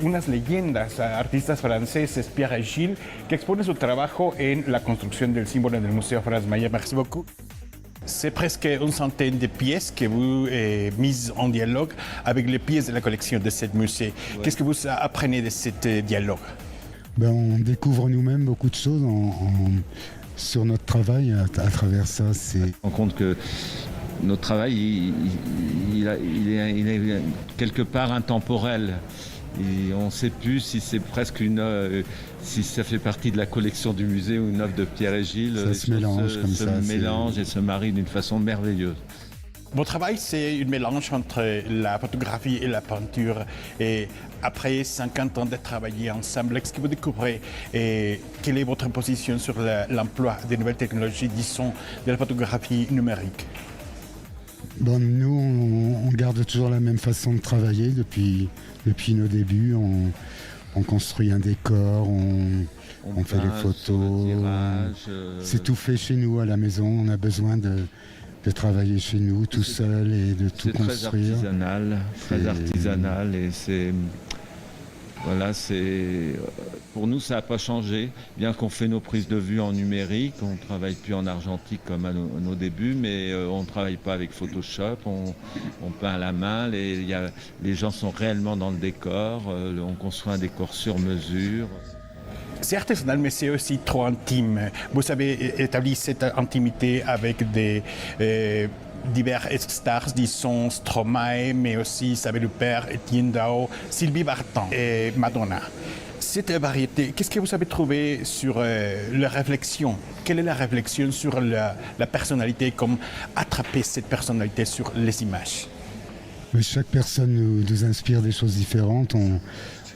unas leyendas a artistas franceses, Pierre et Gilles, que exponen su trabajo en la construcción del símbolo del Museo France Mayer. Merci beaucoup. C'est presque une centaine de pièces que vous mises en dialogue avec les pièces de la collection de ce musée. Ouais. Qu'est-ce que vous apprenez de ce dialogue? On découvre nous-mêmes beaucoup de choses sur notre travail à travers ça. On compte que notre travail, il est quelque part intemporel. Et on ne sait plus si c'est presque si ça fait partie de la collection du musée ou une œuvre de Pierre et Gilles. Ça se mélange comme ça. Se mélange et se marie d'une façon merveilleuse. Votre travail, c'est un mélange entre la photographie et la peinture. Et après 50 ans de travailler ensemble, est-ce que vous découvrez quelle est votre position sur l'emploi des nouvelles technologies, disons, de la photographie numérique? Nous, on garde toujours la même façon de travailler depuis nos débuts. On construit un décor, on fait les photos. C'est tout fait chez nous à la maison. On a besoin de travailler chez nous tout seul et de tout construire. Très artisanal et c'est... Voilà, pour nous, ça n'a pas changé. Bien qu'on fait nos prises de vue en numérique, on ne travaille plus en argentique comme à nos débuts, mais on ne travaille pas avec Photoshop, on peint à la main, les gens sont réellement dans le décor, on construit un décor sur mesure. C'est artisanal, mais c'est aussi trop intime. Vous avez établi cette intimité avec des divers stars, disons Stromae, mais aussi Isabelle Huppert, Etienne Dao, Sylvie Vartan et Madonna. Cette variété, qu'est-ce que vous avez trouvé sur la réflexion? Quelle est la réflexion sur la personnalité, comme attraper cette personnalité sur les images? Chaque personne nous inspire des choses différentes.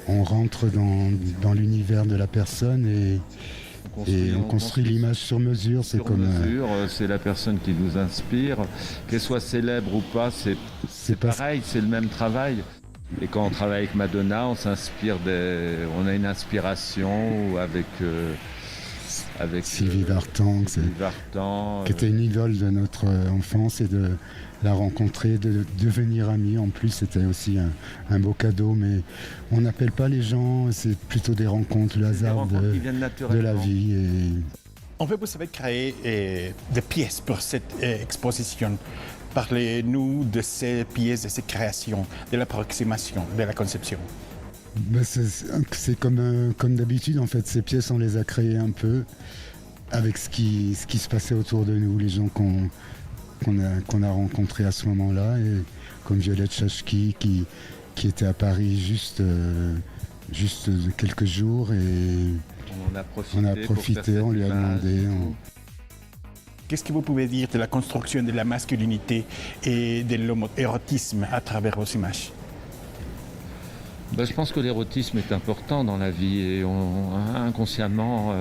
On rentre dans l'univers de la personne et on construit l'image sur mesure. C'est la personne qui nous inspire. Qu'elle soit célèbre ou pas, c'est pareil, c'est le même travail. Et quand on travaille avec Madonna, on a une inspiration avec Sylvie Vartan, qui était une idole de notre enfance, et de la rencontrer, de devenir amis. En plus, c'était aussi un beau cadeau, mais on n'appelle pas les gens, c'est plutôt des rencontres, le hasard de la vie. En fait, vous avez créé des pièces pour cette exposition. Parlez-nous de ces pièces, de ces créations, de l'approximation, de la conception. C'est comme d'habitude, en fait. Ces pièces, on les a créées un peu avec ce qui se passait autour de nous, les gens qu'on a rencontrés à ce moment-là, et comme Violette Chachki qui était à Paris juste quelques jours, et on a profité, on lui a demandé. Qu'est-ce que vous pouvez dire de la construction de la masculinité et de l'homo-érotisme à travers vos images? Je pense que l'érotisme est important dans la vie, et inconsciemment,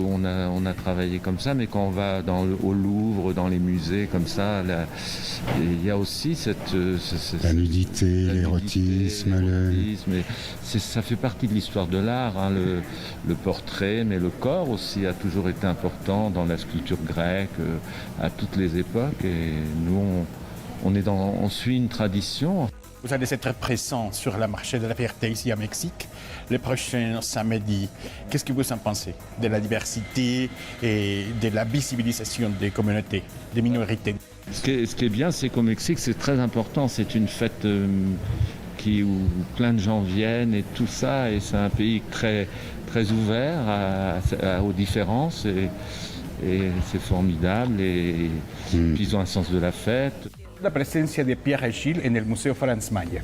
on a travaillé comme ça, mais quand on va au Louvre, dans les musées comme ça, il y a aussi la nudité, l'érotisme. Ça fait partie de l'histoire de l'art, le portrait, mais le corps aussi a toujours été important dans la sculpture grecque, à toutes les époques, et nous, on suit une tradition. Vous allez être présent sur le marché de la Fierté ici à Mexique le prochain samedi. Qu'est-ce que vous en pensez de la diversité et de la visibilisation des communautés, des minorités? Ce qui est bien, c'est qu'au Mexique, c'est très important. C'est une fête où plein de gens viennent et tout ça. Et c'est un pays très, très ouvert aux différences. Et c'est formidable. Et puis ils ont un sens de la fête. La presencia de Pierre et Gilles en el Museo France Mayer.